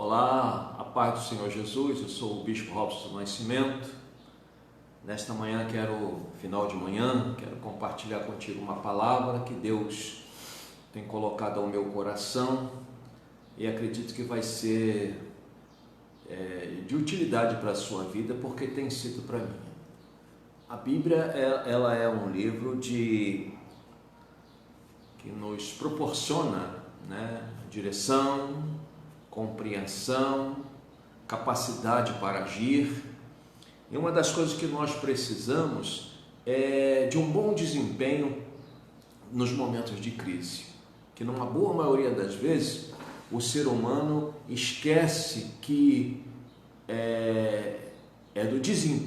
Olá, a paz do Senhor Jesus, eu sou o Bispo Robson do Nascimento. Nesta manhã final de manhã, quero compartilhar contigo uma palavra que Deus tem colocado ao meu coração e acredito que vai ser de utilidade para a sua vida, porque tem sido para mim. A Bíblia ela é um livro que nos proporciona, direção, compreensão, capacidade para agir. E uma das coisas que nós precisamos é de um bom desempenho nos momentos de crise, que numa boa maioria das vezes o ser humano esquece que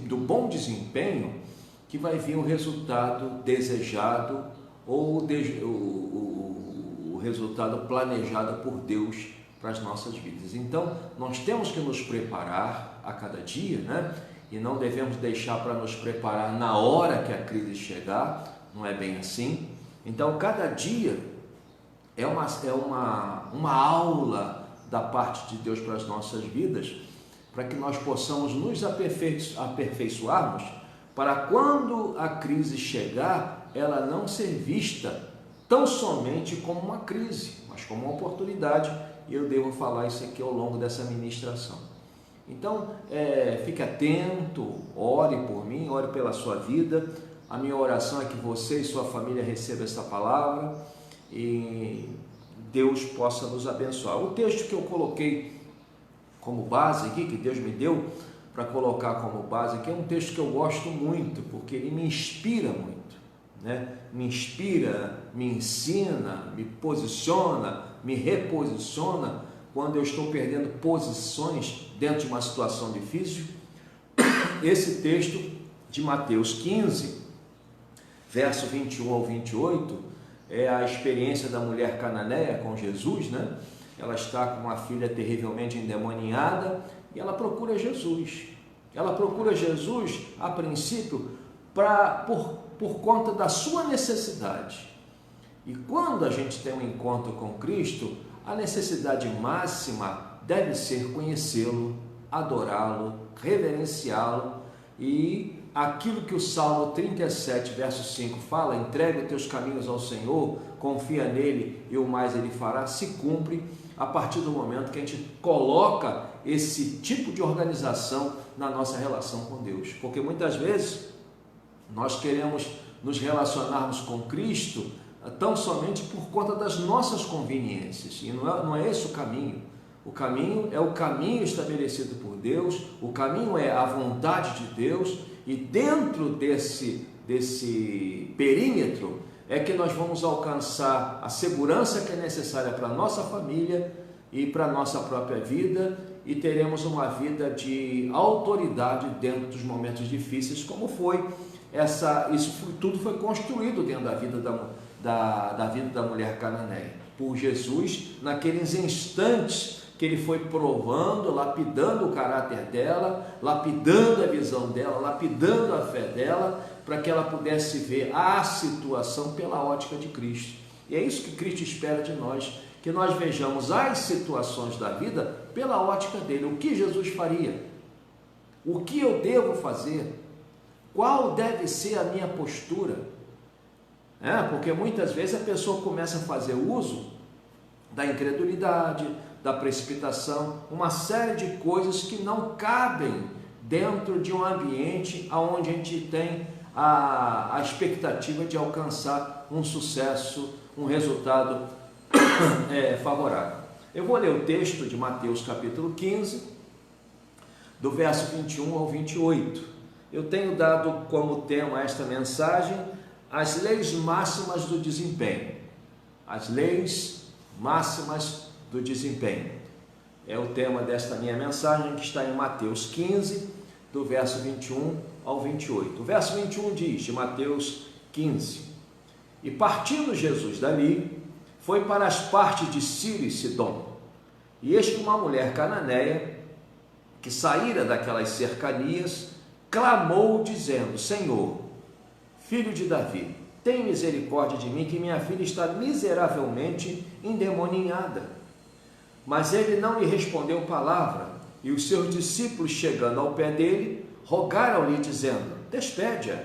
do bom desempenho que vai vir o resultado desejado ou o resultado planejado por Deus para as nossas vidas. Então, nós temos que nos preparar a cada dia, e não devemos deixar para nos preparar na hora que a crise chegar, não é bem assim. Então, cada dia é uma aula da parte de Deus para as nossas vidas, para que nós possamos nos aperfeiçoarmos, para quando a crise chegar, ela não ser vista tão somente como uma crise, mas como uma oportunidade, e eu devo falar isso aqui ao longo dessa ministração. Então, fique atento, ore por mim, ore pela sua vida. A minha oração é que você e sua família recebam essa palavra e Deus possa nos abençoar. O texto que eu coloquei como base aqui, que Deus me deu para colocar como base aqui, é um texto que eu gosto muito, porque ele me inspira muito. Me inspira, me ensina, me posiciona, me reposiciona quando eu estou perdendo posições dentro de uma situação difícil. Esse texto de Mateus 15, verso 21 ao 28, é a experiência da mulher cananeia com Jesus, Ela está com uma filha terrivelmente endemoniada e ela procura Jesus. Ela procura Jesus, a princípio, por conta da sua necessidade. E quando a gente tem um encontro com Cristo, a necessidade máxima deve ser conhecê-lo, adorá-lo, reverenciá-lo, e aquilo que o Salmo 37, verso 5 fala: entrega os teus caminhos ao Senhor, confia nele e o mais ele fará, se cumpre a partir do momento que a gente coloca esse tipo de organização na nossa relação com Deus. Porque muitas vezes nós queremos nos relacionarmos com Cristo tão somente por conta das nossas conveniências, e não é esse o caminho. O caminho é o caminho estabelecido por Deus, o caminho é a vontade de Deus, e dentro desse perímetro é que nós vamos alcançar a segurança que é necessária para a nossa família e para a nossa própria vida, e teremos uma vida de autoridade dentro dos momentos difíceis, como foi tudo foi construído dentro da vida da vida da mulher cananeia, por Jesus, naqueles instantes que ele foi provando, lapidando o caráter dela, lapidando a visão dela, lapidando a fé dela, para que ela pudesse ver a situação pela ótica de Cristo. E é isso que Cristo espera de nós, que nós vejamos as situações da vida pela ótica dele. O que Jesus faria? O que eu devo fazer? Qual deve ser a minha postura? Porque muitas vezes a pessoa começa a fazer uso da incredulidade, da precipitação, uma série de coisas que não cabem dentro de um ambiente onde a gente tem a expectativa de alcançar um sucesso, um resultado favorável. Eu vou ler o texto de Mateus capítulo 15, do verso 21 ao 28. Eu tenho dado como tema esta mensagem: as leis máximas do desempenho. As leis máximas do desempenho. É o tema desta minha mensagem, que está em Mateus 15, do verso 21 ao 28. O verso 21 diz, de Mateus 15: e partindo Jesus dali, foi para as partes de Ciro e Sidom. E eis que uma mulher cananeia, que saíra daquelas cercanias, clamou dizendo: Senhor, filho de Davi, tem misericórdia de mim, que minha filha está miseravelmente endemoniada. Mas ele não lhe respondeu palavra, e os seus discípulos, chegando ao pé dele, rogaram-lhe, dizendo: despede-a,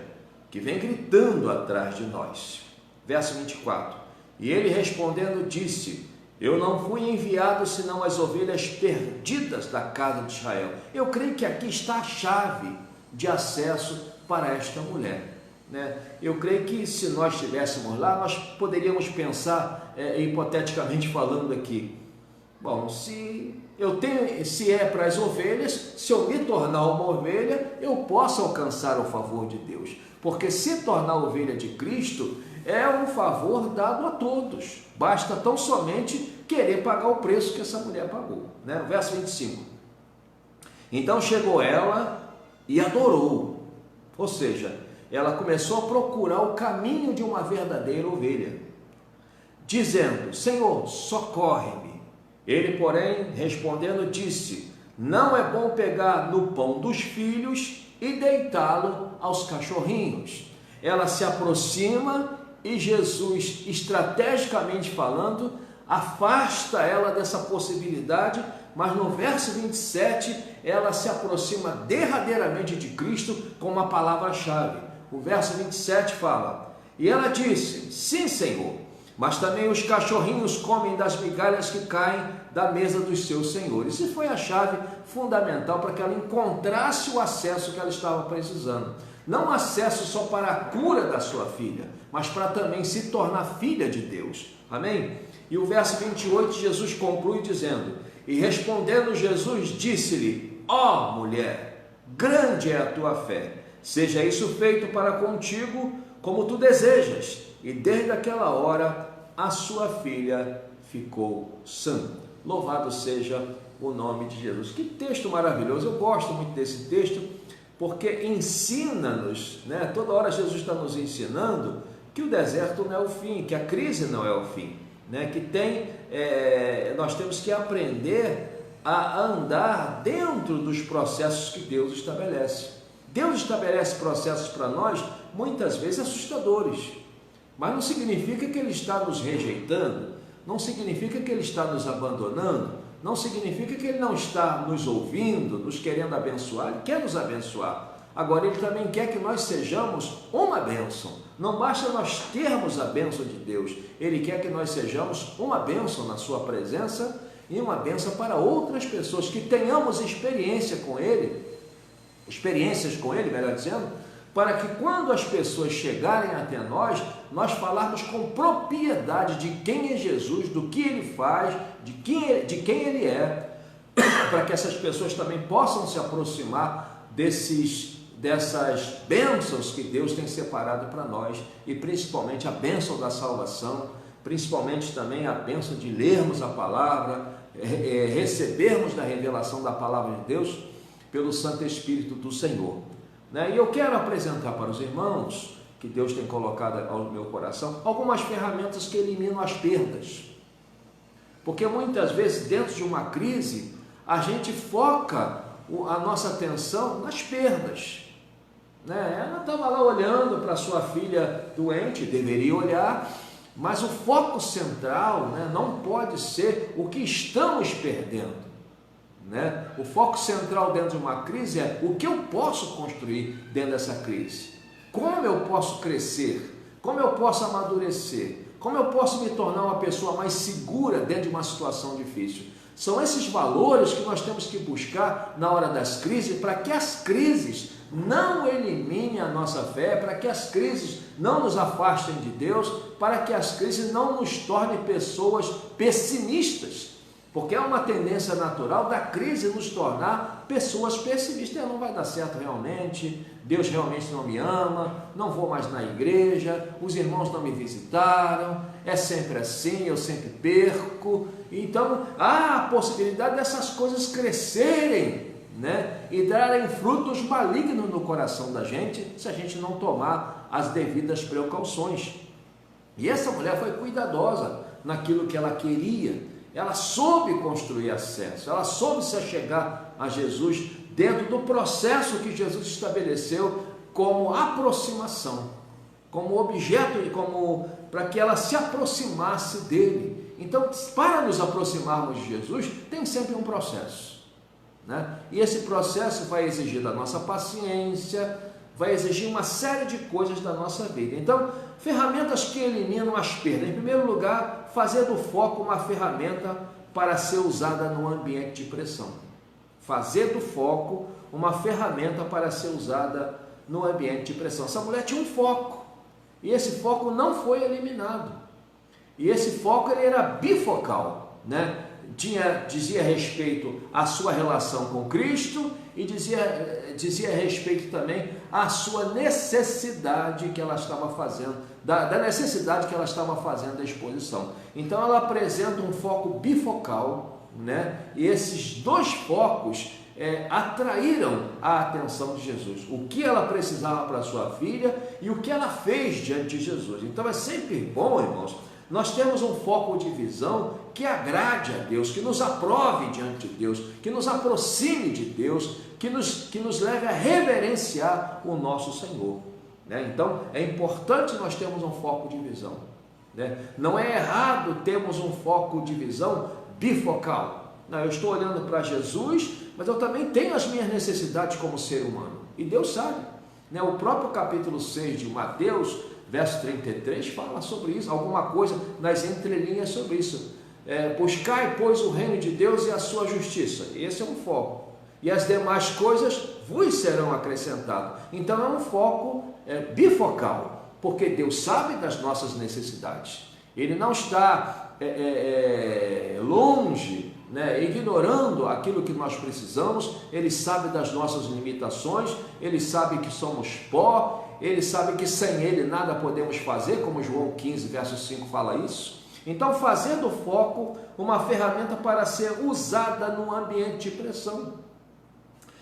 que vem gritando atrás de nós. Verso 24. E ele respondendo disse: eu não fui enviado senão as ovelhas perdidas da casa de Israel. Eu creio que aqui está a chave de acesso para esta mulher, né? Eu creio que se nós estivéssemos lá, nós poderíamos pensar, hipoteticamente falando aqui, bom, se é para as ovelhas, se eu me tornar uma ovelha, eu posso alcançar o favor de Deus, porque se tornar ovelha de Cristo é um favor dado a todos, basta tão somente querer pagar o preço que essa mulher pagou, né? Verso 25. Então chegou ela e adorou, ou seja, ela começou a procurar o caminho de uma verdadeira ovelha, dizendo: Senhor, socorre-me. Ele, porém, respondendo, disse: não é bom pegar no pão dos filhos e deitá-lo aos cachorrinhos. Ela se aproxima e Jesus, estrategicamente falando, afasta ela dessa possibilidade, mas no verso 27, ela se aproxima derradeiramente de Cristo com uma palavra-chave. O verso 27 fala: e ela disse: sim, Senhor, mas também os cachorrinhos comem das migalhas que caem da mesa dos seus senhores. E foi a chave fundamental para que ela encontrasse o acesso que ela estava precisando. Não acesso só para a cura da sua filha, mas para também se tornar filha de Deus. Amém? E o verso 28, Jesus conclui dizendo: e respondendo Jesus, disse-lhe: ó mulher, grande é a tua fé, seja isso feito para contigo como tu desejas. E desde aquela hora a sua filha ficou sã. Louvado seja o nome de Jesus. Que texto maravilhoso, eu gosto muito desse texto, porque ensina-nos, né? Toda hora Jesus está nos ensinando que o deserto não é o fim, que a crise não é o fim, né? Que nós temos que aprender a andar dentro dos processos que Deus estabelece. Deus estabelece processos para nós, muitas vezes assustadores, mas não significa que Ele está nos rejeitando, não significa que Ele está nos abandonando, não significa que Ele não está nos ouvindo, nos querendo abençoar. Ele quer nos abençoar. Agora, Ele também quer que nós sejamos uma bênção. Não basta nós termos a bênção de Deus, Ele quer que nós sejamos uma bênção na sua presença e uma bênção para outras pessoas, que tenhamos experiências com Ele, melhor dizendo, para que quando as pessoas chegarem até nós, nós falarmos com propriedade de quem é Jesus, do que Ele faz, de quem Ele é, para que essas pessoas também possam se aproximar dessas bênçãos que Deus tem separado para nós, e principalmente a bênção da salvação, principalmente também a bênção de lermos a palavra, recebermos da revelação da palavra de Deus pelo Santo Espírito do Senhor, né? E eu quero apresentar para os irmãos, que Deus tem colocado ao meu coração, algumas ferramentas que eliminam as perdas, porque muitas vezes dentro de uma crise a gente foca a nossa atenção nas perdas, né? Ela estava lá olhando para sua filha doente, deveria olhar, mas o foco central, né, não pode ser o que estamos perdendo, né? O foco central dentro de uma crise é o que eu posso construir dentro dessa crise, como eu posso crescer, como eu posso amadurecer, como eu posso me tornar uma pessoa mais segura dentro de uma situação difícil. São esses valores que nós temos que buscar na hora das crises, para que as crises não eliminem a nossa fé, para que as crises não nos afastem de Deus, para que as crises não nos tornem pessoas pessimistas, porque é uma tendência natural da crise nos tornar pessoas pessimistas. Não vai dar certo realmente, Deus realmente não me ama, não vou mais na igreja, os irmãos não me visitaram, é sempre assim, eu sempre perco. Então há a possibilidade dessas coisas crescerem, né, e darem frutos malignos no coração da gente, se a gente não tomar as devidas precauções. E essa mulher foi cuidadosa naquilo que ela queria. Ela soube construir acesso, ela soube se achegar a Jesus dentro do processo que Jesus estabeleceu como aproximação, como objeto, para que ela se aproximasse dele. Então, para nos aproximarmos de Jesus, tem sempre um processo, né? E esse processo vai exigir da nossa paciência, vai exigir uma série de coisas da nossa vida. Então, ferramentas que eliminam as perdas. Em primeiro lugar, fazer do foco uma ferramenta para ser usada no ambiente de pressão. Fazer do foco uma ferramenta para ser usada no ambiente de pressão. Essa mulher tinha um foco, e esse foco não foi eliminado. E esse foco ele era bifocal, né? Dizia respeito à sua relação com Cristo e dizia respeito também à sua necessidade que ela estava fazendo, da necessidade que ela estava fazendo da exposição. Então ela apresenta um foco bifocal, né? E esses dois focos atraíram a atenção de Jesus. O que ela precisava para sua filha e o que ela fez diante de Jesus. Então é sempre bom, irmãos, nós temos um foco de visão que agrade a Deus, que nos aprove diante de Deus, que nos aproxime de Deus, que nos leve a reverenciar o nosso Senhor, né? Então, é importante nós termos um foco de visão, né? Não é errado termos um foco de visão bifocal. Não, eu estou olhando para Jesus, mas eu também tenho as minhas necessidades como ser humano, e Deus sabe, né? O próprio capítulo 6 de Mateus, verso 33, fala sobre isso, alguma coisa nas entrelinhas sobre isso. Buscai, pois, o reino de Deus e a sua justiça. Esse é um foco. E as demais coisas vos serão acrescentadas. Então é um foco bifocal, porque Deus sabe das nossas necessidades. Ele não está longe, né, ignorando aquilo que nós precisamos. Ele sabe das nossas limitações, ele sabe que somos pó, ele sabe que sem ele nada podemos fazer, como João 15, verso 5 fala isso. Então, fazendo o foco uma ferramenta para ser usada no ambiente de pressão.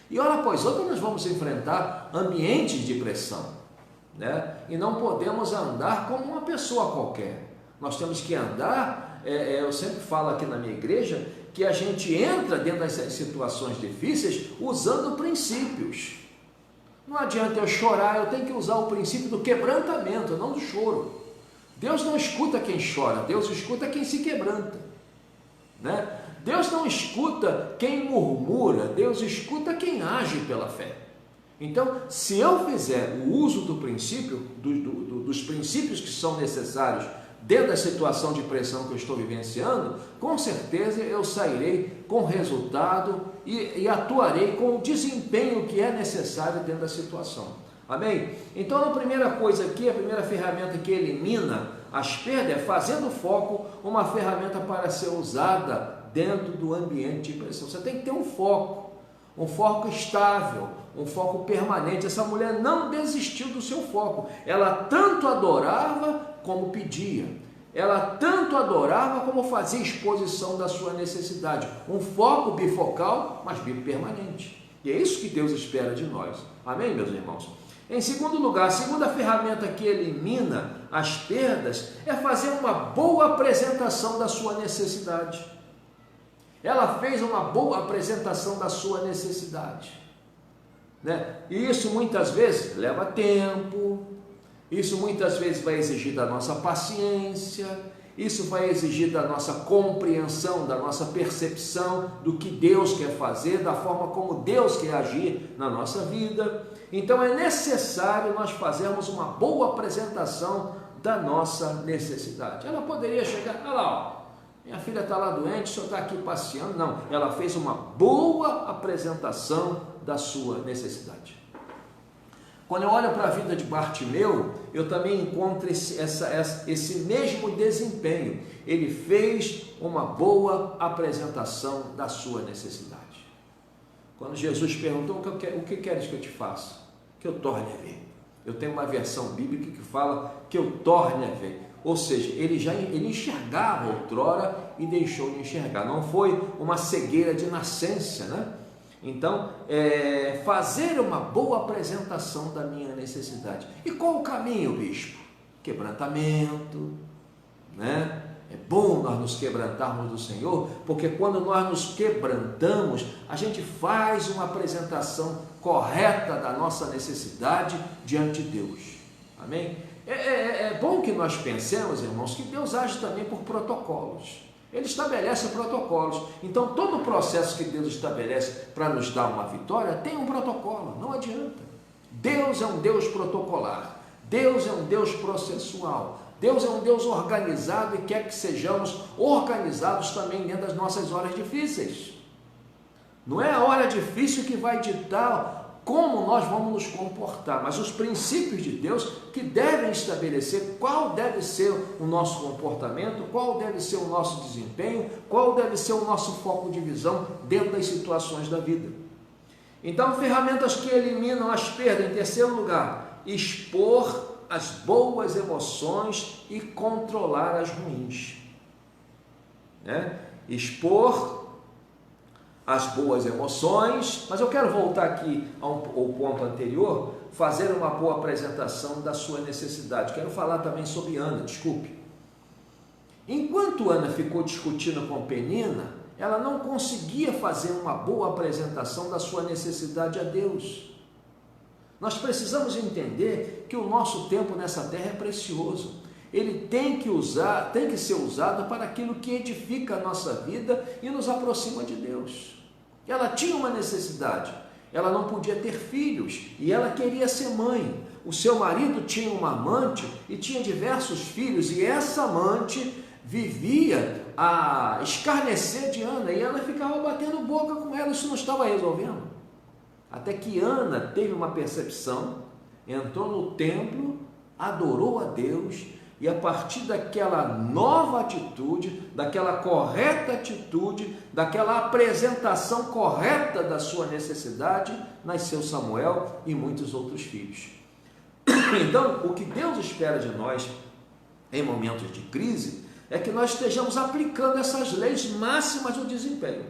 E hora após outra nós vamos enfrentar ambientes de pressão, né? E não podemos andar como uma pessoa qualquer. Nós temos que andar, eu sempre falo aqui na minha igreja, que a gente entra dentro das situações difíceis usando princípios. Não adianta eu chorar, eu tenho que usar o princípio do quebrantamento, não do choro. Deus não escuta quem chora, Deus escuta quem se quebranta, né? Deus não escuta quem murmura, Deus escuta quem age pela fé. Então, se eu fizer o uso do princípio, dos princípios que são necessários dentro da situação de pressão que eu estou vivenciando, com certeza eu sairei com resultado e atuarei com o desempenho que é necessário dentro da situação. Amém? Então, a primeira coisa aqui, a primeira ferramenta que elimina as perdas é fazendo o foco uma ferramenta para ser usada dentro do ambiente de pressão. Você tem que ter um foco estável, um foco permanente. Essa mulher não desistiu do seu foco. Ela tanto adorava como pedia. Ela tanto adorava como fazia exposição da sua necessidade. Um foco bifocal, mas bipermanente. E é isso que Deus espera de nós. Amém, meus irmãos? Em segundo lugar, a segunda ferramenta que elimina as perdas é fazer uma boa apresentação da sua necessidade. Ela fez uma boa apresentação da sua necessidade, né? E isso muitas vezes leva tempo, isso muitas vezes vai exigir da nossa paciência, isso vai exigir da nossa compreensão, da nossa percepção do que Deus quer fazer, da forma como Deus quer agir na nossa vida. Então é necessário nós fazermos uma boa apresentação da nossa necessidade. Ela poderia chegar, olha lá, ó, minha filha está lá doente, o senhor está aqui passeando. Não, ela fez uma boa apresentação da sua necessidade. Quando eu olho para a vida de Bartimeu, eu também encontro esse mesmo desempenho. Ele fez uma boa apresentação da sua necessidade. Quando Jesus perguntou, o que queres que eu te faça? Que eu torne a ver. Eu tenho uma versão bíblica que fala que eu torne a ver. Ou seja, ele enxergava outrora e deixou de enxergar. Não foi uma cegueira de nascença, né? Então, fazer uma boa apresentação da minha necessidade. E qual o caminho, bispo? Quebrantamento, né? É bom nós nos quebrantarmos do Senhor, porque quando nós nos quebrantamos, a gente faz uma apresentação correta da nossa necessidade diante de Deus. Amém? É bom que nós pensemos, irmãos, que Deus age também por protocolos. Ele estabelece protocolos. Então, todo o processo que Deus estabelece para nos dar uma vitória tem um protocolo, não adianta. Deus é um Deus protocolar, Deus é um Deus processual, Deus é um Deus organizado e quer que sejamos organizados também dentro das nossas horas difíceis. Não é a hora difícil que vai ditar como nós vamos nos comportar, mas os princípios de Deus que devem estabelecer qual deve ser o nosso comportamento, qual deve ser o nosso desempenho, qual deve ser o nosso foco de visão dentro das situações da vida. Então, ferramentas que eliminam as perdas. Em terceiro lugar, expor as boas emoções e controlar as ruins. Expor as boas emoções, mas eu quero voltar aqui ao ponto anterior, fazer uma boa apresentação da sua necessidade. Quero falar também sobre Ana, desculpe. Enquanto Ana ficou discutindo com Penina, ela não conseguia fazer uma boa apresentação da sua necessidade a Deus. Nós precisamos entender que o nosso tempo nessa terra é precioso. Ele tem que ser usado para aquilo que edifica a nossa vida e nos aproxima de Deus. Ela tinha uma necessidade, ela não podia ter filhos e ela queria ser mãe. O seu marido tinha uma amante e tinha diversos filhos, e essa amante vivia a escarnecer de Ana e Ana ficava batendo boca com ela. Isso não estava resolvendo. Até que Ana teve uma percepção, entrou no templo, adorou a Deus, e a partir daquela nova atitude, daquela correta atitude, daquela apresentação correta da sua necessidade, nasceu Samuel e muitos outros filhos. Então, o que Deus espera de nós em momentos de crise é que nós estejamos aplicando essas leis máximas do desempenho,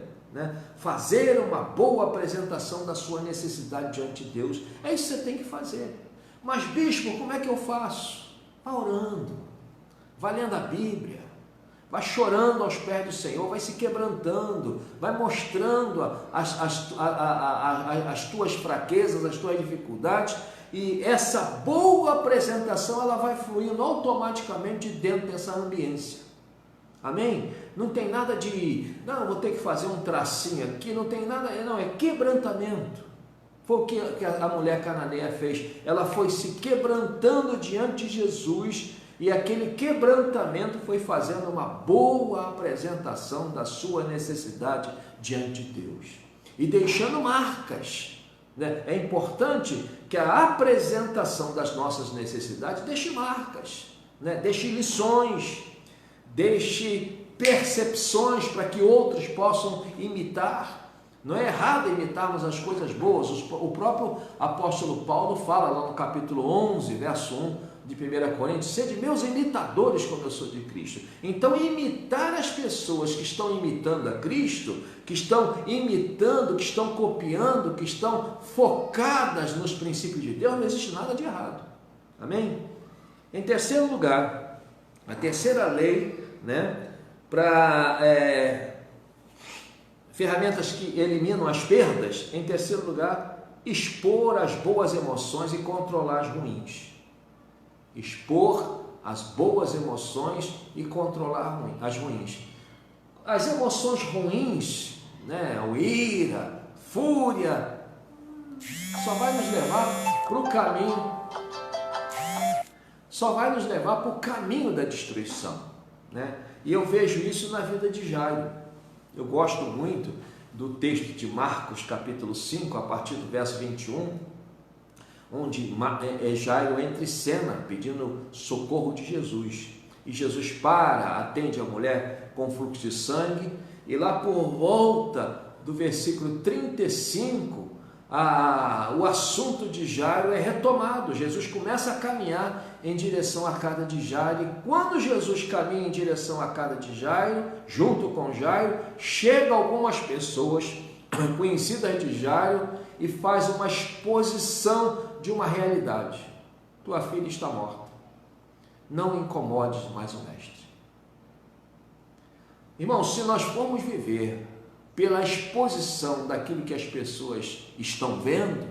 Fazer uma boa apresentação da sua necessidade diante de Deus. É isso que você tem que fazer. Mas, bispo, como é que eu faço? Vai orando, vai lendo a Bíblia, vai chorando aos pés do Senhor, vai se quebrantando, vai mostrando as tuas fraquezas, as tuas dificuldades, e essa boa apresentação ela vai fluindo automaticamente dentro dessa ambiência. Amém? Não tem nada de, não, vou ter que fazer um tracinho aqui, não tem nada, não, é quebrantamento. Foi o que a mulher cananeia fez. Ela foi se quebrantando diante de Jesus, e aquele quebrantamento foi fazendo uma boa apresentação da sua necessidade diante de Deus. E deixando marcas. É importante que a apresentação das nossas necessidades deixe marcas, deixe lições, deixe percepções para que outros possam imitar. Não é errado imitarmos as coisas boas. O próprio apóstolo Paulo fala lá no capítulo 11, verso 1 de 1 Coríntios: sede meus imitadores como eu sou de Cristo. Então, imitar as pessoas que estão imitando a Cristo, que estão imitando, que estão copiando, que estão focadas nos princípios de Deus, não existe nada de errado. Amém? Em terceiro lugar, a terceira lei, para ferramentas que eliminam as perdas. Em terceiro lugar, expor as boas emoções e controlar as ruins. Expor as boas emoções e controlar as ruins. As emoções ruins, o ira, fúria, só vai nos levar para o caminho da destruição, E eu vejo isso na vida de Jairo. Eu gosto muito do texto de Marcos, capítulo 5, a partir do verso 21, onde Jairo entra em cena pedindo socorro de Jesus. E Jesus atende a mulher com fluxo de sangue, e lá por volta do versículo 35, o assunto de Jairo é retomado. Jesus começa a caminhar em direção à casa de Jairo, e quando Jesus caminha em direção à casa de Jairo, junto com Jairo, chega algumas pessoas conhecidas de Jairo e faz uma exposição de uma realidade: tua filha está morta, não incomodes mais o mestre. Irmão, se nós formos viver pela exposição daquilo que as pessoas estão vendo,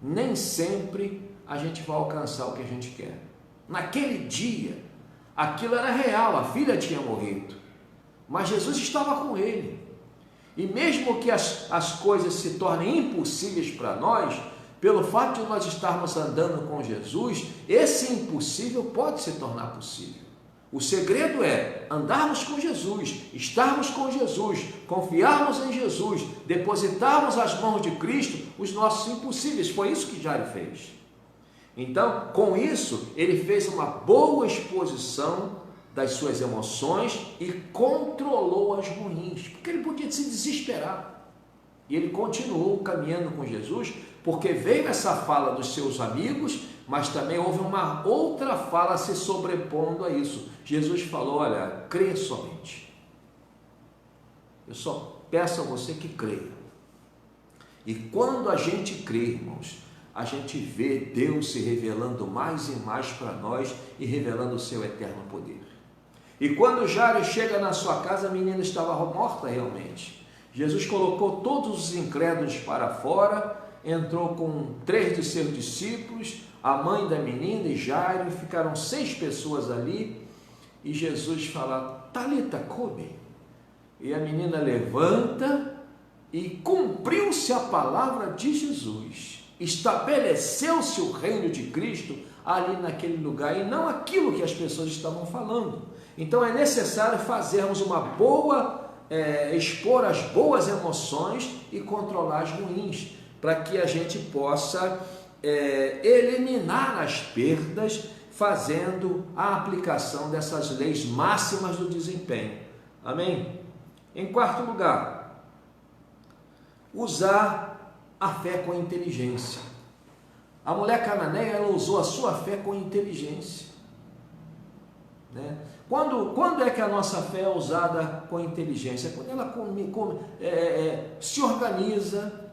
nem sempre a gente vai alcançar o que a gente quer. Naquele dia, aquilo era real, a filha tinha morrido, mas Jesus estava com ele. E mesmo que as coisas se tornem impossíveis para nós, pelo fato de nós estarmos andando com Jesus, esse impossível pode se tornar possível. O segredo é andarmos com Jesus, estarmos com Jesus, confiarmos em Jesus, depositarmos as mãos de Cristo os nossos impossíveis. Foi isso que Jairo fez. Então, com isso, ele fez uma boa exposição das suas emoções e controlou as ruins, porque ele podia se desesperar. E ele continuou caminhando com Jesus, porque veio essa fala dos seus amigos, mas também houve uma outra fala se sobrepondo a isso. Jesus falou: olha, creia somente. Eu só peço a você que creia. E quando a gente crê, irmãos, a gente vê Deus se revelando mais e mais para nós e revelando o seu eterno poder. E quando Jairo chega na sua casa, a menina estava morta realmente. Jesus colocou todos os incrédulos para fora, entrou com 3 de seus discípulos, a mãe da menina e Jairo, e ficaram 6 pessoas ali, e Jesus fala: Talita cumi. E a menina levanta, e cumpriu-se a palavra de Jesus. Estabeleceu-se o reino de Cristo ali naquele lugar, e não aquilo que as pessoas estavam falando. Então é necessário fazermos uma boa, expor as boas emoções e controlar as ruins, para que a gente possa eliminar as perdas, fazendo a aplicação dessas leis máximas do desempenho. Amém? Em quarto lugar, usar a fé com inteligência. A mulher cananeia, ela usou a sua fé com inteligência, né? Quando é que a nossa fé é usada com inteligência? Quando ela se organiza,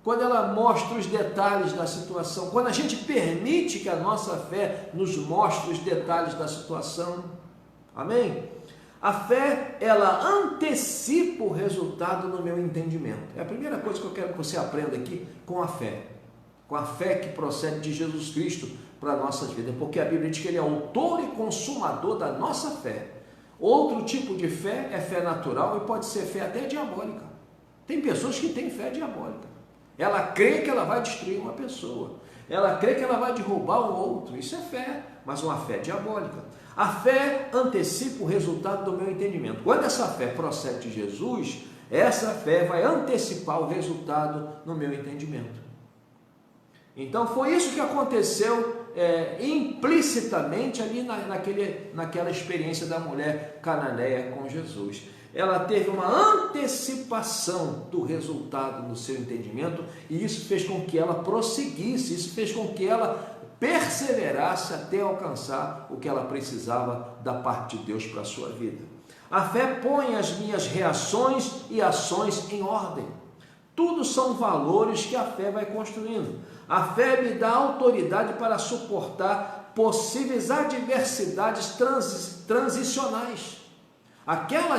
quando ela mostra os detalhes da situação, quando a gente permite que a nossa fé nos mostre os detalhes da situação. Amém? A fé, ela antecipa o resultado no meu entendimento. É a primeira coisa que eu quero que você aprenda aqui com a fé que procede de Jesus Cristo para a nossa vida, porque a Bíblia diz que Ele é autor e consumador da nossa fé. Outro tipo de fé é fé natural e pode ser fé até diabólica. Tem pessoas que têm fé diabólica. Ela crê que ela vai destruir uma pessoa, ela crê que ela vai derrubar o outro. Isso é fé, mas uma fé diabólica. A fé antecipa o resultado do meu entendimento. Quando essa fé procede de Jesus, essa fé vai antecipar o resultado no meu entendimento. Então foi isso que aconteceu implicitamente ali naquela experiência da mulher cananeia com Jesus. Ela teve uma antecipação do resultado no seu entendimento, e isso fez com que ela prosseguisse, isso fez com que ela perseverasse até alcançar o que ela precisava da parte de Deus para a sua vida. A fé põe as minhas reações e ações em ordem. Tudo são valores que a fé vai construindo. A fé me dá autoridade para suportar possíveis adversidades transicionais. Aquela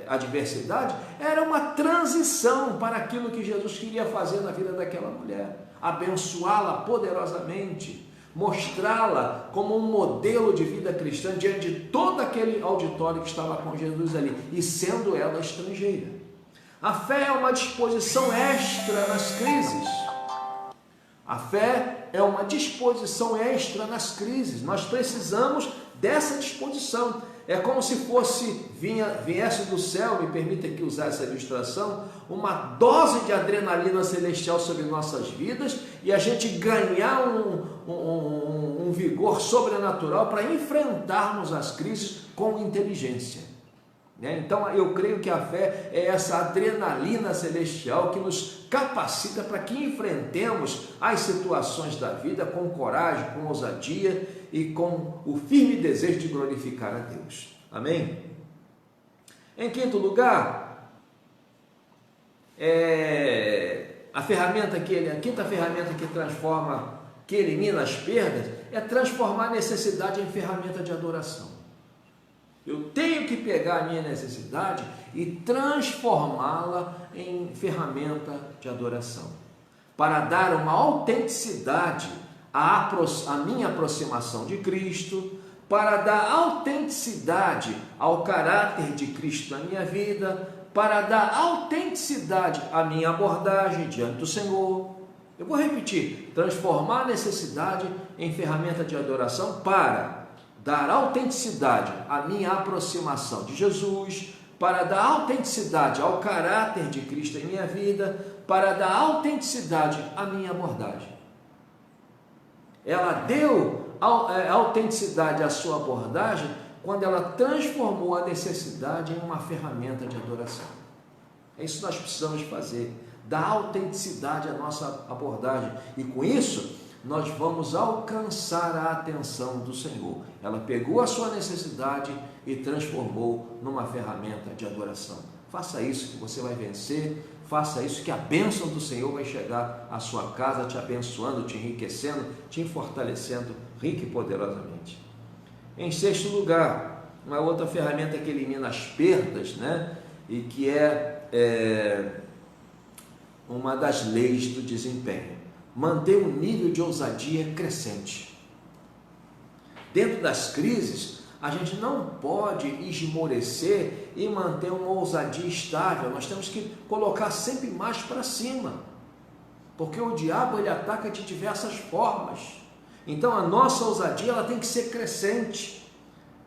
adversidade era uma transição para aquilo que Jesus queria fazer na vida daquela mulher. Abençoá-la poderosamente, mostrá-la como um modelo de vida cristã diante de todo aquele auditório que estava com Jesus ali, e sendo ela estrangeira. A fé é uma disposição extra nas crises. A fé é uma disposição extra nas crises. Nós precisamos dessa disposição. É como se viesse do céu, me permita aqui usar essa ilustração, uma dose de adrenalina celestial sobre nossas vidas, e a gente ganhar um vigor sobrenatural para enfrentarmos as crises com inteligência. Então eu creio que a fé é essa adrenalina celestial que nos capacita para que enfrentemos as situações da vida com coragem, com ousadia e com o firme desejo de glorificar a Deus. Amém? Em quinto lugar, a quinta ferramenta que elimina as perdas é transformar a necessidade em ferramenta de adoração. Eu tenho que pegar a minha necessidade e transformá-la em ferramenta de adoração, para dar uma autenticidade à minha aproximação de Cristo, para dar autenticidade ao caráter de Cristo na minha vida, para dar autenticidade à minha abordagem diante do Senhor. Eu vou repetir: transformar a necessidade em ferramenta de adoração para dar autenticidade à minha aproximação de Jesus, para dar autenticidade ao caráter de Cristo em minha vida, para dar autenticidade à minha abordagem. Ela deu autenticidade à sua abordagem quando ela transformou a necessidade em uma ferramenta de adoração. É isso que nós precisamos fazer, dar autenticidade à nossa abordagem, e com isso nós vamos alcançar a atenção do Senhor. Ela pegou a sua necessidade e transformou numa ferramenta de adoração. Faça isso que você vai vencer, faça isso que a bênção do Senhor vai chegar à sua casa, te abençoando, te enriquecendo, te fortalecendo rica e poderosamente. Em sexto lugar, uma outra ferramenta que elimina as perdas, né? E que é uma das leis do desempenho. Manter um nível de ousadia crescente. Dentro das crises, a gente não pode esmorecer e manter uma ousadia estável. Nós temos que colocar sempre mais para cima, porque o diabo ele ataca de diversas formas. Então a nossa ousadia ela tem que ser crescente,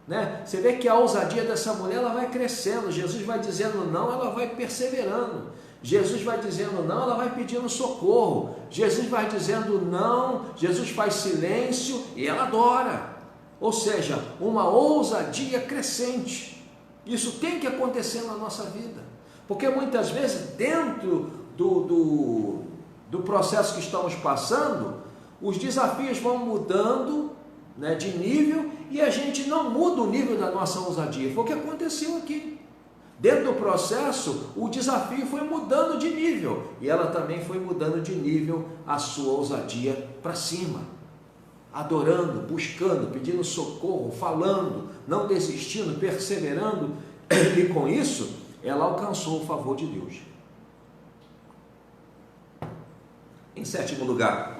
né? Você vê que a ousadia dessa mulher ela vai crescendo. Jesus vai dizendo não, ela vai perseverando. Jesus vai dizendo não, ela vai pedindo socorro. Jesus vai dizendo não, Jesus faz silêncio e ela adora. Ou seja, uma ousadia crescente. Isso tem que acontecer na nossa vida, porque muitas vezes dentro do processo que estamos passando, os desafios vão mudando, né, de nível, e a gente não muda o nível da nossa ousadia. Foi o que aconteceu aqui. Dentro do processo, o desafio foi mudando de nível, e ela também foi mudando de nível a sua ousadia para cima, adorando, buscando, pedindo socorro, falando, não desistindo, perseverando, e com isso, ela alcançou o favor de Deus. Em sétimo lugar,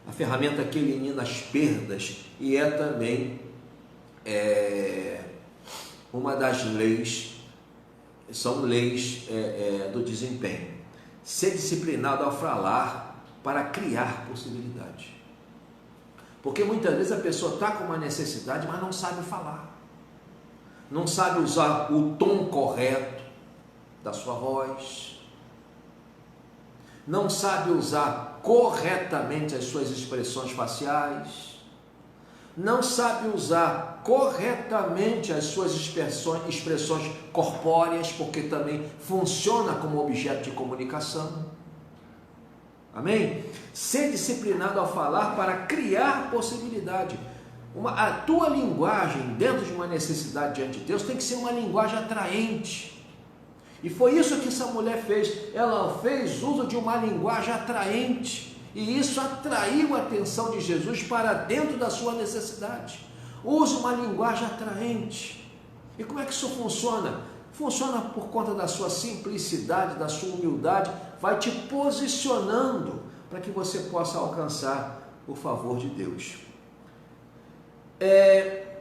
a ferramenta que elimina as perdas, e é também uma das leis, são leis do desempenho. Ser disciplinado ao falar para criar possibilidade. Porque muitas vezes a pessoa está com uma necessidade, mas não sabe falar. Não sabe usar o tom correto da sua voz. Não sabe usar corretamente as suas expressões faciais. Não sabe usar corretamente as suas expressões corpóreas, porque também funciona como objeto de comunicação. Amém? Ser disciplinado ao falar para criar possibilidade. A tua linguagem dentro de uma necessidade diante de Deus tem que ser uma linguagem atraente. E foi isso que essa mulher fez. Ela fez uso de uma linguagem atraente. E isso atraiu a atenção de Jesus para dentro da sua necessidade. Use uma linguagem atraente. E como é que isso funciona? Funciona por conta da sua simplicidade, da sua humildade, vai te posicionando para que você possa alcançar o favor de Deus.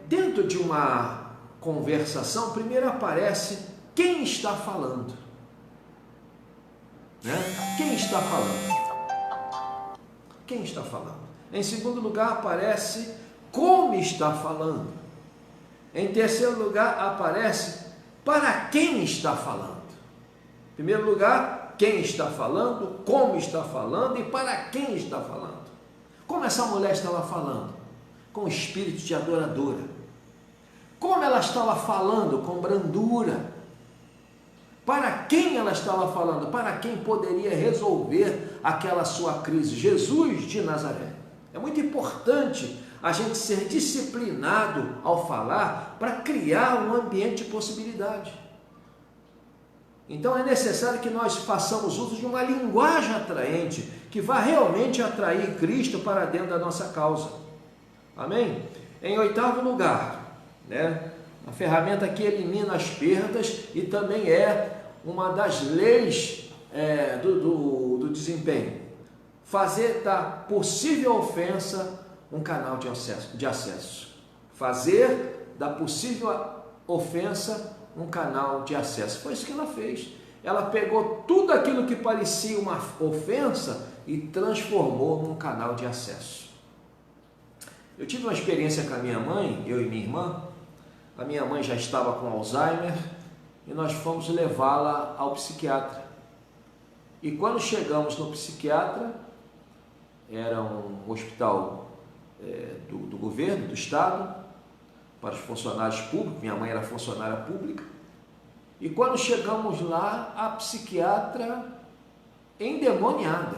Dentro de uma conversação, primeiro aparece quem está falando, né? Quem está falando? Quem está falando? Em segundo lugar, aparece como está falando. Em terceiro lugar, aparece para quem está falando. Em primeiro lugar, quem está falando, como está falando e para quem está falando. Como essa mulher estava falando? Com espírito de adoradora. Como ela estava falando? Com brandura. Para quem ela estava falando? Para quem poderia resolver aquela sua crise? Jesus de Nazaré. É muito importante a gente ser disciplinado ao falar para criar um ambiente de possibilidade. Então é necessário que nós façamos uso de uma linguagem atraente, que vá realmente atrair Cristo para dentro da nossa causa. Amém? Em oitavo lugar, né, a ferramenta que elimina as perdas e também é uma das leis do desempenho. Fazer da possível ofensa um canal de acesso. fazer da possível ofensa um canal de acesso. Foi isso que ela fez. Ela pegou tudo aquilo que parecia uma ofensa e transformou num canal de acesso. Eu tive uma experiência com a minha mãe, eu e minha irmã. A minha mãe já estava com Alzheimer e nós fomos levá-la ao psiquiatra. E quando chegamos no psiquiatra, era um hospital do governo, do estado, para os funcionários públicos, minha mãe era funcionária pública, e quando chegamos lá, a psiquiatra endemoniada,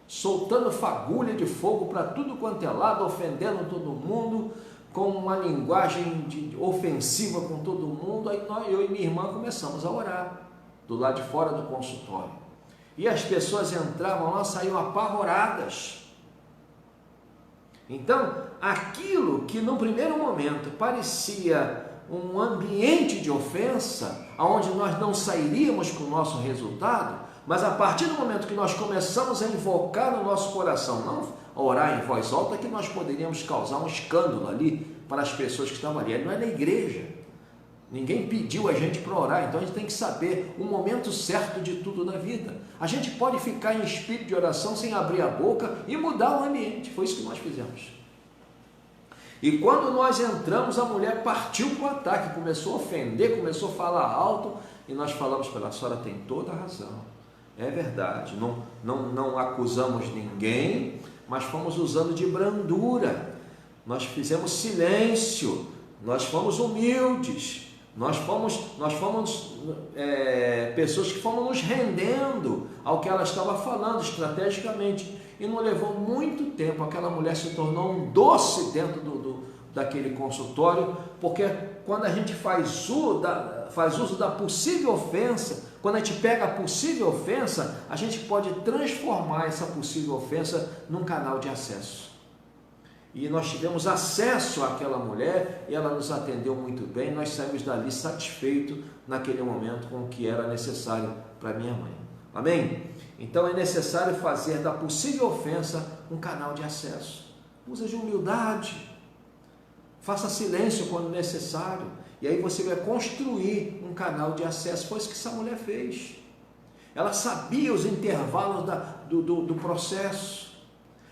soltando fagulha de fogo para tudo quanto é lado, ofendendo todo mundo, com uma linguagem ofensiva com todo mundo. Aí eu e minha irmã começamos a orar, do lado de fora do consultório, e as pessoas entravam lá, saíam apavoradas. Então, aquilo que no primeiro momento parecia um ambiente de ofensa, onde nós não sairíamos com o nosso resultado, mas a partir do momento que nós começamos a invocar no nosso coração, não a orar em voz alta, que nós poderíamos causar um escândalo ali para as pessoas que estavam ali. Não é na igreja, ninguém pediu a gente para orar, então a gente tem que saber o momento certo de tudo na vida. A gente pode ficar em espírito de oração sem abrir a boca e mudar o ambiente. Foi isso que nós fizemos. E quando nós entramos, a mulher partiu para o ataque, começou a ofender, começou a falar alto, e nós falamos para ela: a senhora tem toda a razão, é verdade, não acusamos ninguém, mas fomos usando de brandura, nós fizemos silêncio, nós fomos humildes, nós fomos pessoas que fomos nos rendendo ao que ela estava falando estrategicamente, e não levou muito tempo, aquela mulher se tornou um doce dentro daquele consultório, porque quando a gente faz uso da possível ofensa, quando a gente pega a possível ofensa, a gente pode transformar essa possível ofensa num canal de acesso. E nós tivemos acesso àquela mulher e ela nos atendeu muito bem, nós saímos dali satisfeitos naquele momento com o que era necessário para minha mãe. Amém? Então é necessário fazer da possível ofensa um canal de acesso. Usa de humildade, faça silêncio quando necessário, e aí você vai construir um canal de acesso. Foi isso que essa mulher fez. Ela sabia os intervalos do processo.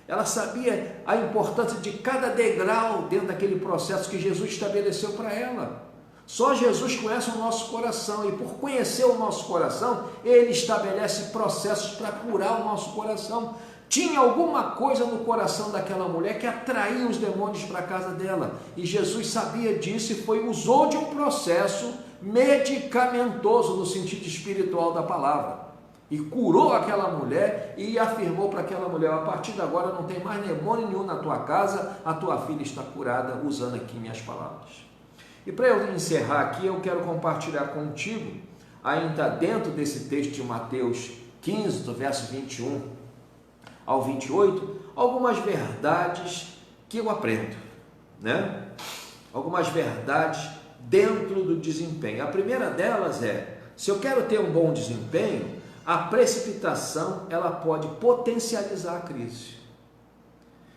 Ela sabia a importância de cada degrau dentro daquele processo que Jesus estabeleceu para ela. Só Jesus conhece o nosso coração, e por conhecer o nosso coração, Ele estabelece processos para curar o nosso coração. Tinha alguma coisa no coração daquela mulher que atraía os demônios para a casa dela, e Jesus sabia disso e usou de um processo medicamentoso no sentido espiritual da palavra, e curou aquela mulher e afirmou para aquela mulher: a partir de agora não tem mais demônio nenhum na tua casa, a tua filha está curada, usando aqui minhas palavras. E para eu encerrar aqui, eu quero compartilhar contigo, ainda dentro desse texto de Mateus 15, do verso 21 ao 28, algumas verdades que eu aprendo, né? Algumas verdades dentro do desempenho. A primeira delas é: se eu quero ter um bom desempenho, a precipitação ela pode potencializar a crise.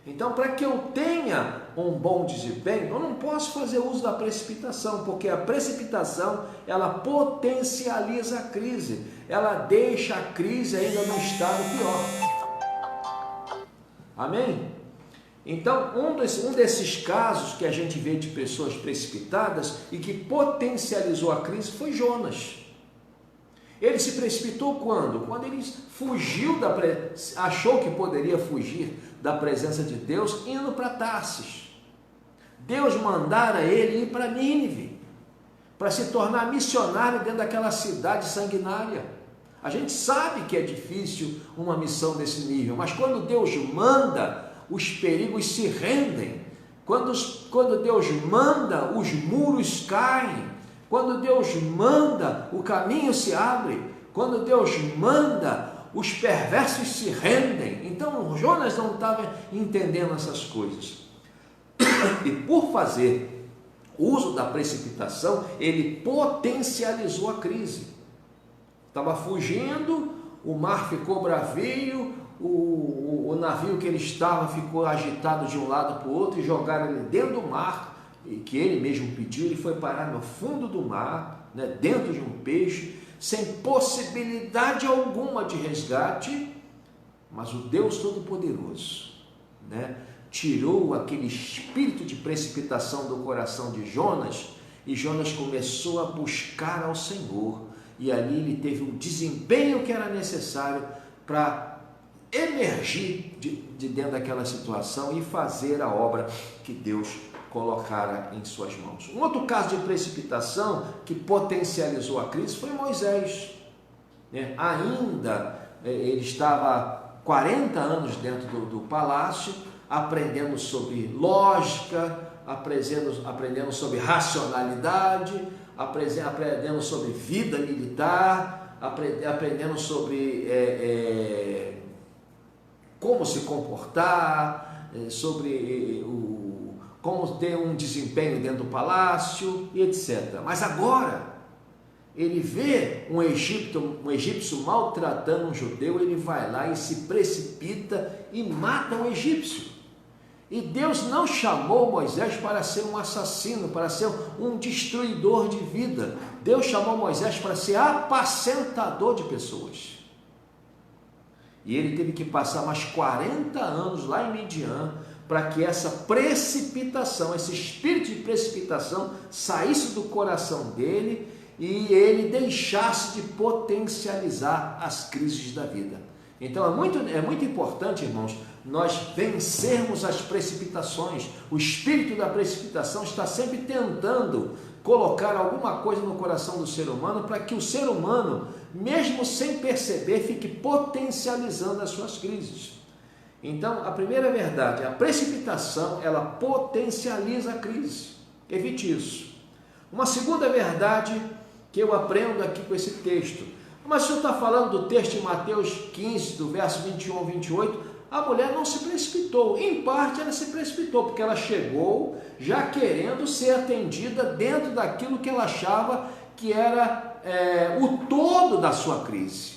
Então, para que eu tenha um bom desempenho, eu não posso fazer uso da precipitação, porque a precipitação ela potencializa a crise, ela deixa a crise ainda num estado pior. Amém? Então, um desses casos que a gente vê de pessoas precipitadas e que potencializou a crise foi Jonas. Ele se precipitou quando? Quando ele achou que poderia fugir da presença de Deus, indo para Tarsis. Deus mandara ele ir para Nínive, para se tornar missionário dentro daquela cidade sanguinária. A gente sabe que é difícil uma missão desse nível, mas quando Deus manda, os perigos se rendem. Quando Deus manda, os muros caem. Quando Deus manda, o caminho se abre. Quando Deus manda, os perversos se rendem. Então Jonas não estava entendendo essas coisas. E por fazer uso da precipitação, ele potencializou a crise. Estava fugindo, o mar ficou bravio, o navio que ele estava ficou agitado de um lado para o outro, e jogaram ele dentro do mar, que ele mesmo pediu, ele foi parar no fundo do mar, né, dentro de um peixe, sem possibilidade alguma de resgate, mas o Deus Todo-Poderoso, né, tirou aquele espírito de precipitação do coração de Jonas, e Jonas começou a buscar ao Senhor, e ali ele teve o desempenho que era necessário para emergir de dentro daquela situação e fazer a obra que Deus colocara em suas mãos. Um outro caso de precipitação que potencializou a crise foi Moisés, né? Ainda ele estava 40 anos dentro do palácio, aprendendo sobre lógica, aprendendo sobre racionalidade, aprendendo sobre vida militar, aprendendo sobre como se comportar, sobre como ter um desempenho dentro do palácio e etc. Mas agora ele vê um egípcio maltratando um judeu, ele vai lá e se precipita e mata um egípcio. E Deus não chamou Moisés para ser um assassino, para ser um destruidor de vida. Deus chamou Moisés para ser apacentador de pessoas. E ele teve que passar mais 40 anos lá em Midian para que essa precipitação, esse espírito de precipitação saísse do coração dele e ele deixasse de potencializar as crises da vida. Então é muito importante, irmãos, nós vencermos as precipitações. O espírito da precipitação está sempre tentando colocar alguma coisa no coração do ser humano para que o ser humano, mesmo sem perceber, fique potencializando as suas crises. Então, a primeira verdade, a precipitação, ela potencializa a crise. Evite isso. Uma segunda verdade que eu aprendo aqui com esse texto. Mas o senhor está falando do texto de Mateus 15, do verso 21 ao 28, a mulher não se precipitou. Em parte, ela se precipitou, porque ela chegou já querendo ser atendida dentro daquilo que ela achava que era o todo da sua crise.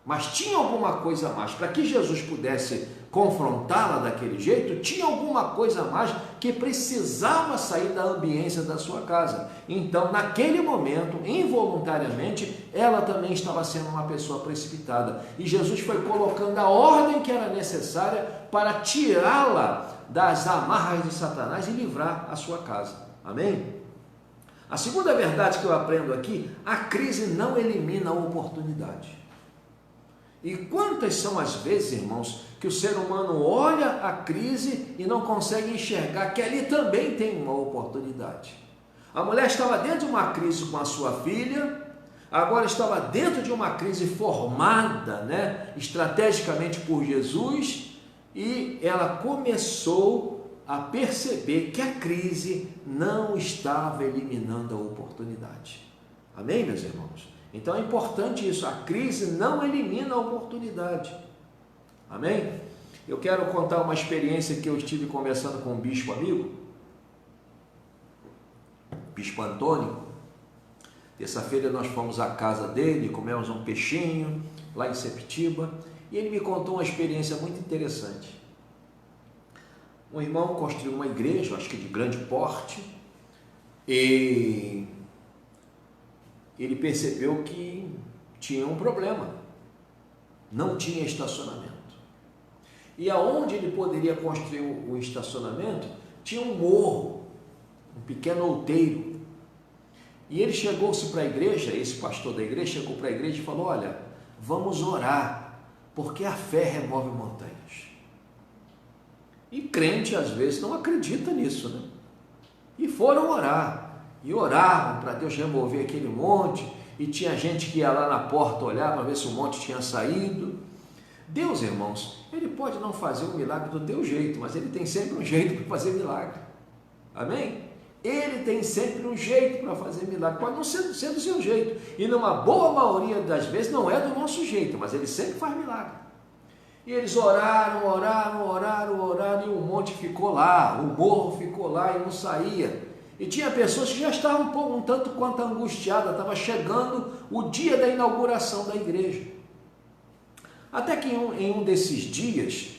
Mas tinha alguma coisa a mais. Para que Jesus pudesse confrontá-la daquele jeito, tinha alguma coisa a mais que precisava sair da ambiência da sua casa. Então, naquele momento, involuntariamente, ela também estava sendo uma pessoa precipitada. E Jesus foi colocando a ordem que era necessária para tirá-la das amarras de Satanás e livrar a sua casa. Amém? A segunda verdade que eu aprendo aqui, a crise não elimina a oportunidade. E quantas são as vezes, irmãos, que o ser humano olha a crise e não consegue enxergar que ali também tem uma oportunidade. A mulher estava dentro de uma crise com a sua filha, agora estava dentro de uma crise formada, né, estrategicamente por Jesus, e ela começou a perceber que a crise não estava eliminando a oportunidade. Amém, meus irmãos? Então é importante isso, a crise não elimina a oportunidade. Amém? Eu quero contar uma experiência que eu estive conversando com um bispo amigo, Bispo Antônio. Terça-feira nós fomos à casa dele, comemos um peixinho lá em Sepetiba, e ele me contou uma experiência muito interessante. Um irmão construiu uma igreja, acho que de grande porte, e ele percebeu que tinha um problema, não tinha estacionamento. E aonde ele poderia construir o estacionamento, tinha um morro, um pequeno outeiro. E ele chegou-se para a igreja, esse pastor da igreja chegou para a igreja e falou: olha, vamos orar, porque a fé remove montanhas. E crente às vezes não acredita nisso, né? E foram orar. E oravam para Deus remover aquele monte, e tinha gente que ia lá na porta olhar para ver se o monte tinha saído. Deus, irmãos, Ele pode não fazer o milagre do teu jeito, mas Ele tem sempre um jeito para fazer milagre. Amém? Ele tem sempre um jeito para fazer milagre, pode não ser do seu jeito, e numa boa maioria das vezes não é do nosso jeito, mas Ele sempre faz milagre. E eles oraram, e o monte ficou lá, o morro ficou lá e não saía. E tinha pessoas que já estavam um tanto quanto angustiadas, estava chegando o dia da inauguração da igreja. Até que em um desses dias,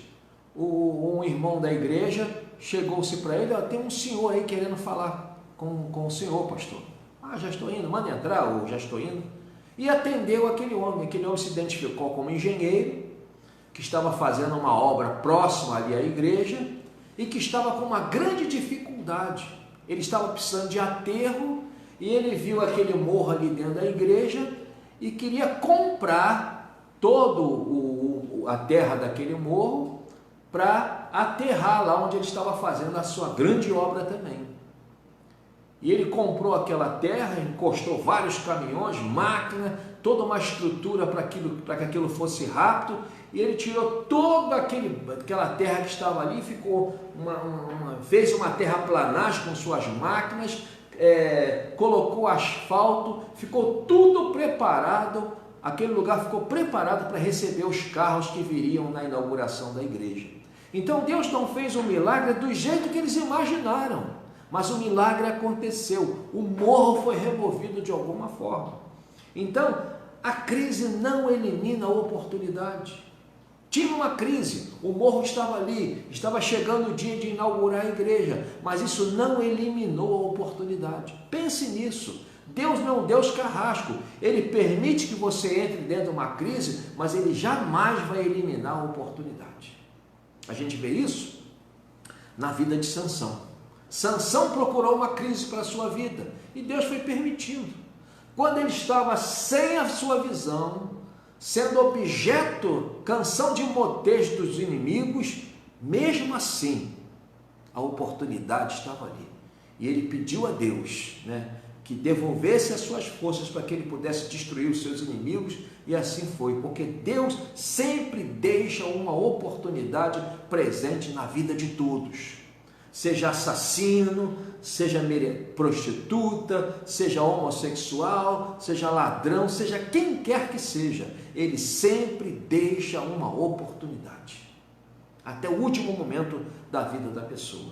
um irmão da igreja chegou-se para ele: tem um senhor aí querendo falar com o senhor, pastor. Já estou indo, manda entrar, ou já estou indo. E atendeu aquele homem se identificou como engenheiro, que estava fazendo uma obra próxima ali à igreja, e que estava com uma grande dificuldade. Ele estava precisando de aterro, e ele viu aquele morro ali dentro da igreja, e queria comprar a terra daquele morro, para aterrar lá onde ele estava fazendo a sua grande obra também. E ele comprou aquela terra, encostou vários caminhões, máquina, toda uma estrutura para que aquilo fosse rápido, e ele tirou toda aquela terra que estava ali, fez uma terraplanagem com suas máquinas, colocou asfalto, ficou tudo preparado, aquele lugar ficou preparado para receber os carros que viriam na inauguração da igreja. Então Deus não fez um milagre do jeito que eles imaginaram, mas o milagre aconteceu, o morro foi removido de alguma forma. Então, a crise não elimina a oportunidade. Tive uma crise, o morro estava ali, estava chegando o dia de inaugurar a igreja, mas isso não eliminou a oportunidade. Pense nisso. Deus não é um Deus carrasco, Ele permite que você entre dentro de uma crise, mas Ele jamais vai eliminar a oportunidade. A gente vê isso na vida de Sansão. Sansão procurou uma crise para a sua vida, e Deus foi permitindo. Quando ele estava sem a sua visão, sendo objeto, canção de motejo dos inimigos, mesmo assim, a oportunidade estava ali. E ele pediu a Deus, que devolvesse as suas forças para que ele pudesse destruir os seus inimigos, e assim foi, porque Deus sempre deixa uma oportunidade presente na vida de todos. Seja assassino, seja prostituta, seja homossexual, seja ladrão, seja quem quer que seja, ele sempre deixa uma oportunidade, até o último momento da vida da pessoa.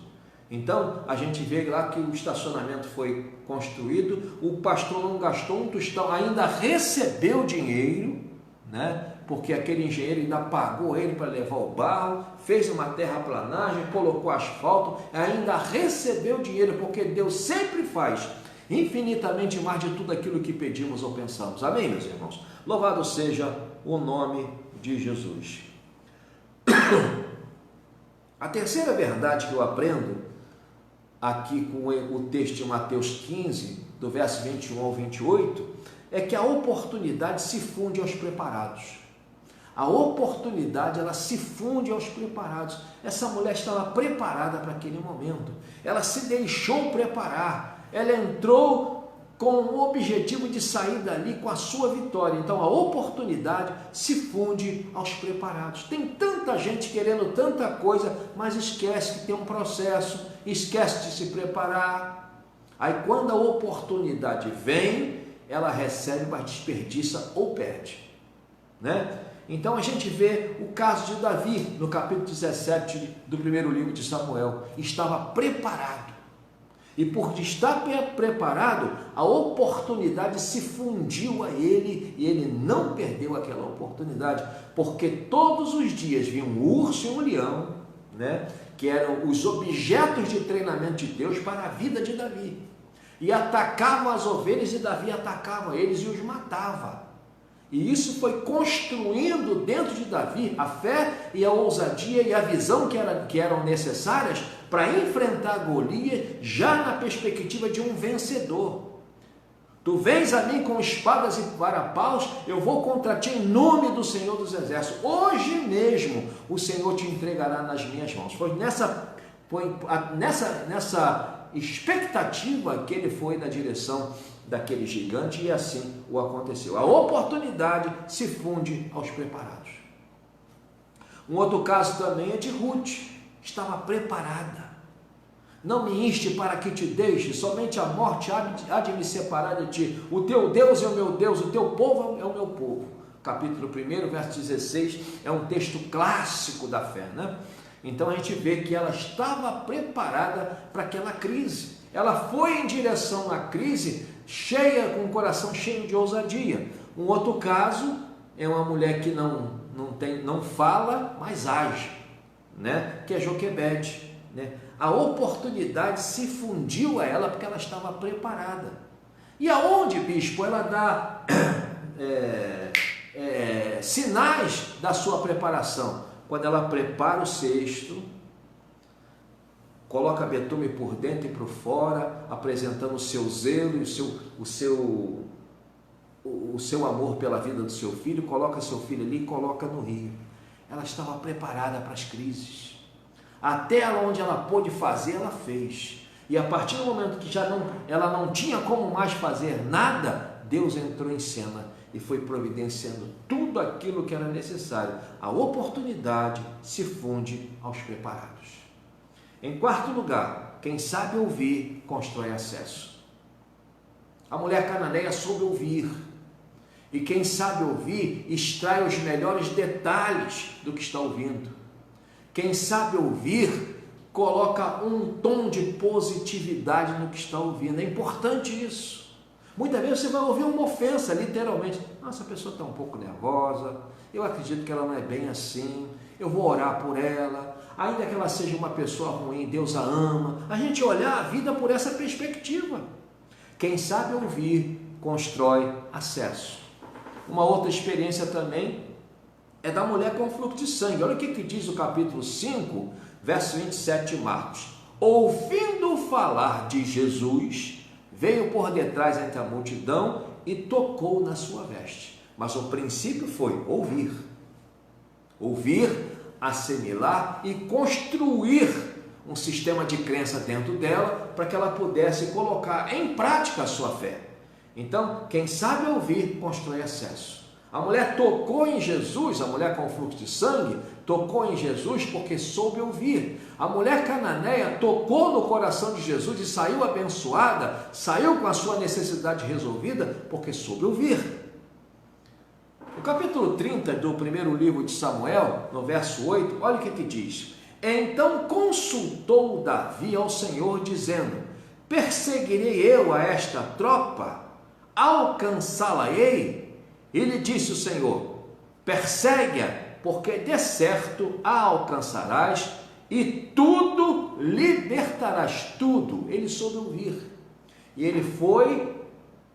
Então, a gente vê lá que o estacionamento foi construído, o pastor não gastou um tostão, ainda recebeu dinheiro, porque aquele engenheiro ainda pagou ele para levar o barro, fez uma terraplanagem, colocou asfalto, ainda recebeu dinheiro, porque Deus sempre faz infinitamente mais de tudo aquilo que pedimos ou pensamos. Amém, meus irmãos? Louvado seja o nome de Jesus. A terceira verdade que eu aprendo aqui com o texto de Mateus 15, do verso 21 ao 28, é que a oportunidade se funde aos preparados. A oportunidade, ela se funde aos preparados. Essa mulher estava preparada para aquele momento. Ela se deixou preparar. Ela entrou com o objetivo de sair dali com a sua vitória. Então, a oportunidade se funde aos preparados. Tem tanta gente querendo tanta coisa, mas esquece que tem um processo, esquece de se preparar. Aí, quando a oportunidade vem, ela recebe, mas desperdiça ou perde, Então a gente vê o caso de Davi, no capítulo 17 do primeiro livro de Samuel. Estava preparado, e por estar preparado, a oportunidade se fundiu a ele, e ele não perdeu aquela oportunidade, porque todos os dias vinha um urso e um leão, que eram os objetos de treinamento de Deus para a vida de Davi, e atacavam as ovelhas, e Davi atacava eles e os matava. E isso foi construindo dentro de Davi a fé e a ousadia e a visão que eram necessárias para enfrentar Golias, já na perspectiva de um vencedor. Tu vens a mim com espadas e varapaus, eu vou contra ti em nome do Senhor dos Exércitos. Hoje mesmo o Senhor te entregará nas minhas mãos. Foi nessa expectativa que ele foi na direção daquele gigante, e assim o aconteceu. A oportunidade se funde aos preparados. Um outro caso também é de Ruth. Estava preparada. Não me inste para que te deixe, somente a morte há de me separar de ti. O teu Deus é o meu Deus, o teu povo é o meu povo. Capítulo 1, verso 16, é um texto clássico da fé, Então a gente vê que ela estava preparada para aquela crise. Ela foi em direção à crise, com o coração cheio de ousadia. Um outro caso é uma mulher que não fala, mas age, que é Joquebede. a oportunidade se fundiu a ela porque ela estava preparada. E aonde, bispo, ela dá sinais da sua preparação? Quando ela prepara o cesto, coloca betume por dentro e por fora, apresentando o seu zelo e o seu amor pela vida do seu filho, coloca seu filho ali e coloca no rio. Ela estava preparada para as crises. Até onde ela pôde fazer, ela fez. E a partir do momento que ela não tinha como mais fazer nada, Deus entrou em cena e foi providenciando tudo aquilo que era necessário. A oportunidade se funde aos preparados. Em quarto lugar, quem sabe ouvir, constrói acesso. A mulher cananeia soube ouvir. E quem sabe ouvir, extrai os melhores detalhes do que está ouvindo. Quem sabe ouvir, coloca um tom de positividade no que está ouvindo. É importante isso. Muitas vezes você vai ouvir uma ofensa, literalmente. Nossa, a pessoa está um pouco nervosa, eu acredito que ela não é bem assim, eu vou orar por ela, ainda que ela seja uma pessoa ruim, Deus a ama. A gente olhar a vida por essa perspectiva. Quem sabe ouvir, constrói acesso. Uma outra experiência também é da mulher com fluxo de sangue. Olha o que diz o capítulo 5, verso 27 de Marcos. Ouvindo falar de Jesus, veio por detrás entre a multidão e tocou na sua veste. Mas o princípio foi ouvir. Ouvir, assimilar e construir um sistema de crença dentro dela para que ela pudesse colocar em prática a sua fé. Então, quem sabe ouvir, constrói acesso. A mulher tocou em Jesus, a mulher com fluxo de sangue, tocou em Jesus porque soube ouvir. A mulher cananeia tocou no coração de Jesus e saiu abençoada, saiu com a sua necessidade resolvida porque soube ouvir. No capítulo 30 do primeiro livro de Samuel, no verso 8, olha o que diz. Então consultou Davi ao Senhor, dizendo, perseguirei eu a esta tropa? Alcançá-la-ei? E lhe disse o Senhor, persegue-a, porque de certo a alcançarás e tudo libertarás, tudo. Ele soube ouvir. E ele foi,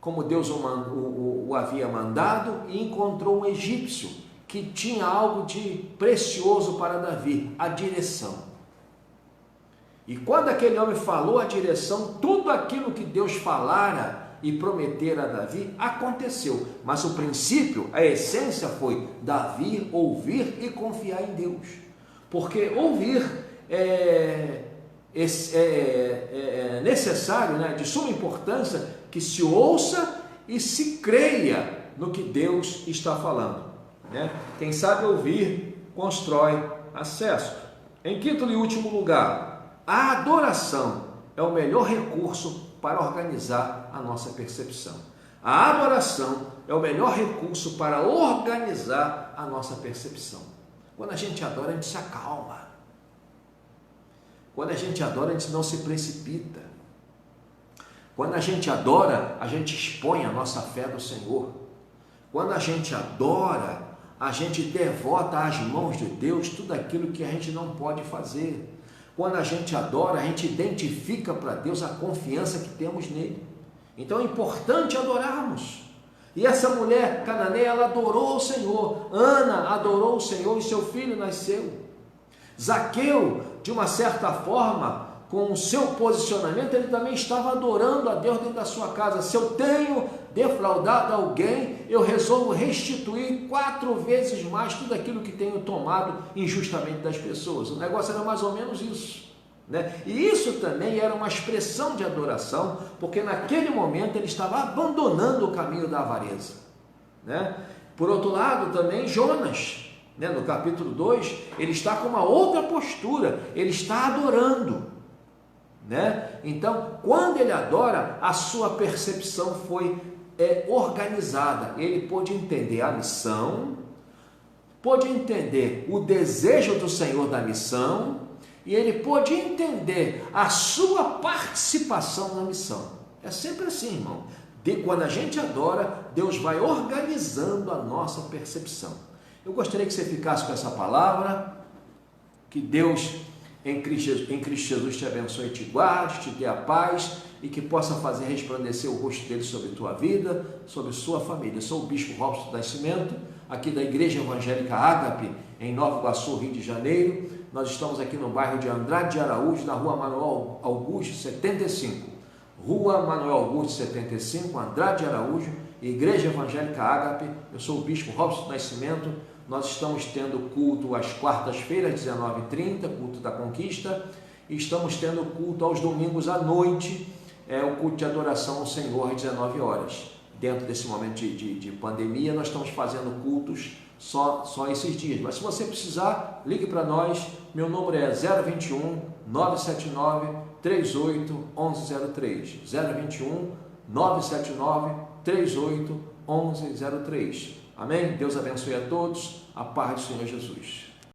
como Deus o havia mandado, e encontrou um egípcio que tinha algo de precioso para Davi, a direção. E quando aquele homem falou a direção, tudo aquilo que Deus falara e prometer a Davi, aconteceu. Mas o princípio, a essência foi Davi ouvir e confiar em Deus. Porque ouvir é necessário, né, de suma importância, que se ouça e se creia no que Deus está falando. Né? Quem sabe ouvir, constrói acesso. Em quinto e último lugar, a adoração é o melhor recurso para organizar a nossa percepção. A adoração é o melhor recurso para organizar a nossa percepção. Quando a gente adora, a gente se acalma. Quando a gente adora, a gente não se precipita. Quando a gente adora, a gente expõe a nossa fé no Senhor. Quando a gente adora, a gente devota às mãos de Deus tudo aquilo que a gente não pode fazer. Quando a gente adora, a gente identifica para Deus a confiança que temos nele. Então é importante adorarmos. E essa mulher cananeia, ela adorou o Senhor. Ana adorou o Senhor e seu filho nasceu. Zaqueu, de uma certa forma, com o seu posicionamento, ele também estava adorando a Deus dentro da sua casa. Se eu tenho defraudado alguém, eu resolvo restituir 4 vezes mais tudo aquilo que tenho tomado injustamente das pessoas. O negócio era mais ou menos isso, né? E isso também era uma expressão de adoração, porque naquele momento ele estava abandonando o caminho da avareza, né? Por outro lado também Jonas, né? No capítulo 2, ele está com uma outra postura, ele está adorando, né? Então, quando ele adora, a sua percepção foi organizada. Ele pôde entender a missão, pôde entender o desejo do Senhor da missão, e ele pôde entender a sua participação na missão. É sempre assim, irmão. Quando a gente adora, Deus vai organizando a nossa percepção. Eu gostaria que você ficasse com essa palavra, que Deus em Cristo Jesus te abençoe e te guarde, te dê a paz e que possa fazer resplandecer o rosto dele sobre tua vida, sobre sua família. Eu sou o Bispo Robson Nascimento, aqui da Igreja Evangélica Ágape, em Nova Iguaçu, Rio de Janeiro. Nós estamos aqui no bairro de Andrade de Araújo, na Rua Manuel Augusto 75. Rua Manuel Augusto 75, Andrade de Araújo, Igreja Evangélica Ágape. Eu sou o Bispo Robson Nascimento. Nós estamos tendo culto às quartas-feiras, 19h30, culto da Conquista, e estamos tendo culto aos domingos à noite, o culto de adoração ao Senhor, às 19 horas. Dentro desse momento de pandemia, nós estamos fazendo cultos só esses dias. Mas se você precisar, ligue para nós. Meu número é 021 979 38 1103. 021 979 38 1103. Amém? Deus abençoe a todos. A paz do Senhor Jesus.